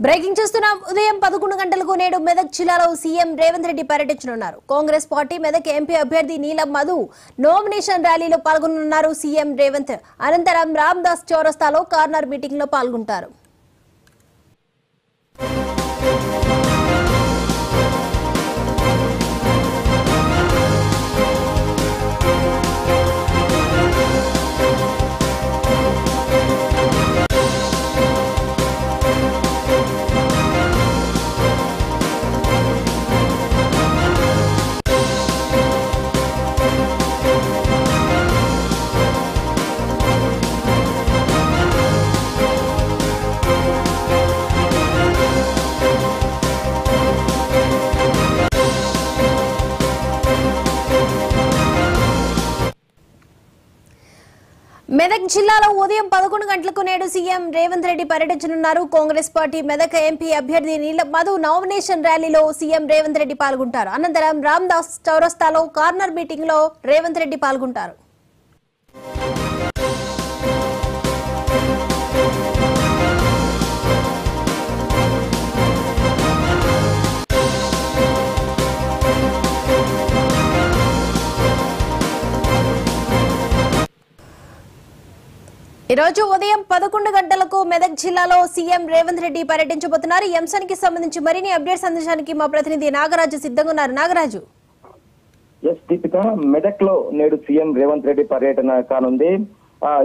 Breaking చేస్తున్నాం. ఉదయం 11 గంటలకు నేడు మెదక్ జిల్లాలో సీఎం రేవంత్ రెడ్డి పర్యటించనున్నారు. కాంగ్రెస్ పార్టీ మెదక్ ఎంపీ అభ్యర్థి నీలం మధు నామినేషన్ ర్యాలీలో పాల్గొనున్నారు సీఎం రేవంత్. అనంతరం రామ్దాస్ చౌరస్తాలో కార్నర్ మీటింగ్ లో పాల్గొంటారు. మెదక్ జిల్లాలో ఉదయం 11 గంటలకు నేడు సీఎం రేవంత్ రెడ్డి పర్యటించనున్నారు. కాంగ్రెస్ పార్టీ మెదక్ ఎంపీ అభ్యర్థి నీలం మధు నామినేషన్ ర్యాలీలో సీఎం రేవంత్ రెడ్డి పాల్గొంటారు. అనంతరం రామ్దాస్ చౌరస్తాలో కార్నర్ మీటింగ్ లో రేవంత్ రెడ్డి పాల్గొంటారు. ఈ రోజు ఉదయం 11 గంటలకు మెదక్ జిల్లాలో సీఎం రేవంత్ రెడ్డి పర్యటించబోతున్నారు. ఈ అంశానికి సంబంధించి మరిన్ని అప్డేట్స్ అందించడానికి మా ప్రతినిధి నాగరాజు సిద్ధంగా ఉన్నారు. నాగరాజు, మెదక్ లో నేడు సీఎం రేవంత్ రెడ్డి పర్యటన కానుంది.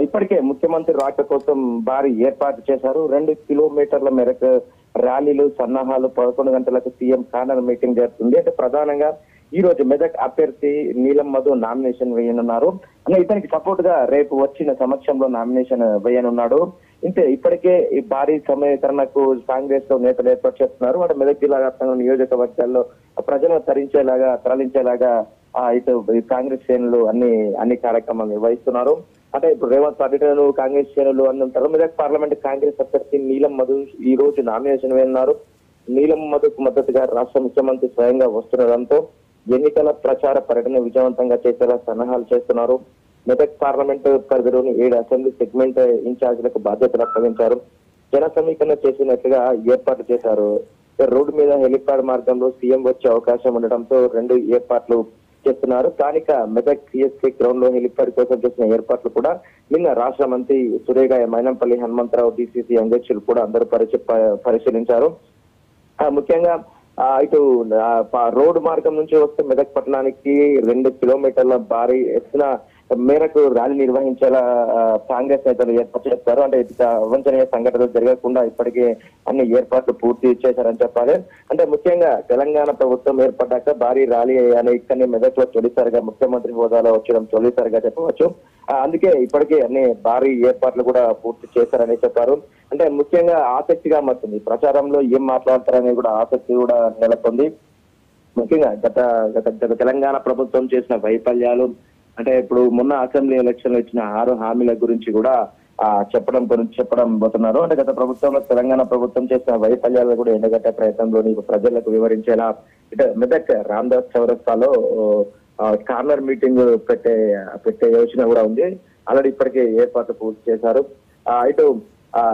ఇప్పటికే ముఖ్యమంత్రి రాక కోసం భారీ ఏర్పాటు చేశారు. 2 కిలోమీటర్ల మేరకు ర్యాలీలు సన్నాహాలు 11 గంటలకు సీఎం కార్నర్ మీటింగ్ జరుగుతుంది. అంటే ప్రధానంగా ఈ రోజు మెదక్ అభ్యర్థి నీలం మధు నామినేషన్ వేయనున్నారు. అంటే ఇతనికి సపోర్ట్ గా రేపు వచ్చిన సమక్షంలో నామినేషన్ వేయనున్నాడు. ఇంతే ఇప్పటికే ఈ భారీ సమీకరణకు కాంగ్రెస్ లో నేతలు ఏర్పాటు చేస్తున్నారు. అంటే మెదక్ జిల్లా వ్యాప్తంగా నియోజకవర్గాల్లో ప్రజలను తరలించేలాగా ఇటు కాంగ్రెస్ శ్రేణులు అన్ని కార్యక్రమాలు నిర్వహిస్తున్నారు. అంటే ఇప్పుడు రేవంత్ పర్యటనలు కాంగ్రెస్ శ్రేణులు అని ఉంటారు. మెదక్ పార్లమెంట్ కాంగ్రెస్ అభ్యర్థి నీలం మధు ఈ రోజు నామినేషన్ వేయనున్నారు. నీలం మధుకు మద్దతుగా రాష్ట్ర ముఖ్యమంత్రి స్వయంగా వస్తుండడంతో ఎన్నికల ప్రచార పర్యటన విజయవంతంగా చేసేలా సన్నాహాలు చేస్తున్నారు. మెదక్ పార్లమెంటు పరిధిలోని 7 అసెంబ్లీ సెగ్మెంట్ ఇన్ఛార్జీలకు బాధ్యతలు అప్పగించారు. జన సమీకరణ చేసినట్లుగా ఏర్పాటు చేశారు. రోడ్డు మీద హెలిప్యాడ్ మార్గంలో సీఎం వచ్చే అవకాశం ఉండడంతో 2 ఏర్పాట్లు చేస్తున్నారు. స్థానిక మెదక్ సిఎస్సీ గ్రౌండ్ లో హెలిప్యాడ్ కోసం చేసిన ఏర్పాట్లు కూడా నిన్న రాష్ట్ర మంత్రి సురేగాయ మైనంపల్లి హనుమంతరావు డిసిసి అధ్యక్షులు కూడా అందరూ పరిశీలించారు. ముఖ్యంగా ఇటు రోడ్డు మార్గం నుంచి వస్తే మెదక్ పట్టణానికి 2 కిలోమీటర్ల భారీ ఎత్తున మేరకు ర్యాలీ నిర్వహించేలా కాంగ్రెస్ నేతలు ఏర్పాటు చేస్తారు. అంటే అవంచనీయ సంఘటనలు జరగకుండా ఇప్పటికే అన్ని ఏర్పాట్లు పూర్తి చేశారని చెప్పాలి. అంటే ముఖ్యంగా తెలంగాణ ప్రభుత్వం ఏర్పడ్డాక భారీ ర్యాలీ అనే ఇక్కడనే మెదక్ లో తొలిసారిగా ముఖ్యమంత్రి హోదాలో వచ్చడం తొలిసారిగా చెప్పవచ్చు. అందుకే ఇప్పటికే అన్ని భారీ ఏర్పాట్లు కూడా పూర్తి చేశారని చెప్పారు. అంటే ముఖ్యంగా ఆసక్తిగా మారుతుంది. ప్రచారంలో ఏం మాట్లాడతారనేది కూడా ఆసక్తి కూడా నెలకొంది. ముఖ్యంగా గత తెలంగాణ ప్రభుత్వం చేసిన వైఫల్యాలు, అంటే ఇప్పుడు మొన్న అసెంబ్లీ ఎలక్షన్ ఇచ్చిన 6 హామీల గురించి కూడా చెప్పడం పోతున్నారు. అంటే గత ప్రభుత్వంలో తెలంగాణ ప్రభుత్వం చేసిన వైఫల్యాలు కూడా ఎండగట్టే ప్రయత్నంలోని ప్రజలకు వివరించేలా ఇటు మెదక్ రామ్దాస్ చౌరస్తాలో కార్నర్ మీటింగ్ పెట్టే యోచన కూడా ఉంది. ఆల్రెడీ ఇప్పటికే ఏర్పాట్లు పూర్తి చేశారు. ఇటు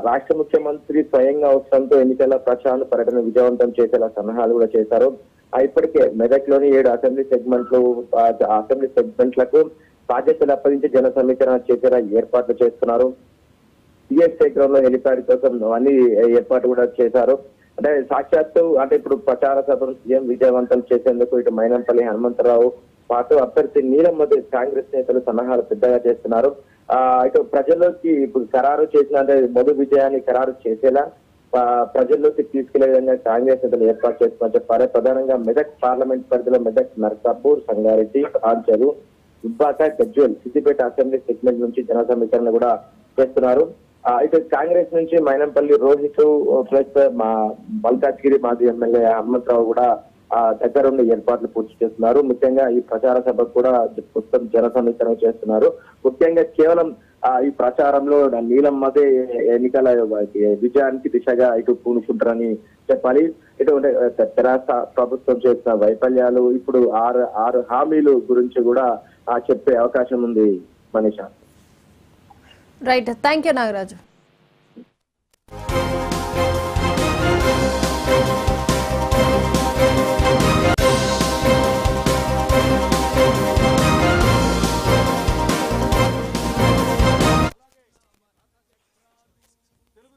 రాష్ట్ర ముఖ్యమంత్రి స్వయంగా అవసరంతో ఎన్నికల ప్రచార పర్యటన విజయవంతం చేసేలా సన్నాహాలు కూడా చేశారు. ఇప్పటికే మెదక్ లోని 7 అసెంబ్లీ సెగ్మెంట్లకు బాధ్యతలు అప్పగించి జన సమీకరణ చేసేలా ఏర్పాట్లు చేస్తున్నారు. సిఎస్ఐ గ్రౌండ్ లో హెలిప్యాడ్ కోసం అన్ని ఏర్పాటు కూడా చేశారు. అంటే సాక్షాత్తు అంటే ఇప్పుడు ప్రచార సభను సీఎం విజయవంతం చేసేందుకు ఇటు మైనంపల్లి హనుమంతరావు పాటు అభ్యర్థి నీలం మధు కాంగ్రెస్ నేతలు సన్నాహాలు పెద్దగా చేస్తున్నారు. ఇటు ప్రజల్లోకి ఇప్పుడు ఖరారు చేసిన అంటే మధు విజయాన్ని ఖరారు చేసేలా ప్రజల్లోకి తీసుకెళ్లే విధంగా కాంగ్రెస్ నేతలు ఏర్పాటు చేస్తున్నారు చెప్పారు. ప్రధానంగా మెదక్ పార్లమెంట్ పరిధిలో మెదక్, నర్సాపూర్, సంగారెడ్డి, ఆంచలు, దుబ్బాక, గజ్వేల్, సిద్దిపేట అసెంబ్లీ సెగ్మెంట్ నుంచి జన సమీకరణ కూడా చేస్తున్నారు. ఇటు కాంగ్రెస్ నుంచి మైనంపల్లి రోహిత్ ప్లస్ మల్కాజ్గిరి మాజీ ఎమ్మెల్యే హనుమంతరావు కూడా దగ్గరుండి ఏర్పాట్లు పూర్తి చేస్తున్నారు. ముఖ్యంగా ఈ ప్రచార సభకు కూడా మొత్తం జన సమీకరణ చేస్తున్నారు. ముఖ్యంగా కేవలం ఈ ప్రచారంలో నీలం మధే ఎన్నికల విజయానికి దిశగా ఇటు పూనుకుంటారని చెప్పాలి. ఇటు తెరాస ప్రభుత్వం చేసిన వైఫల్యాలు, ఇప్పుడు 6 హామీలు గురించి కూడా చెప్పే అవకాశం ఉంది Manisha. Right, thank you Nagaraju.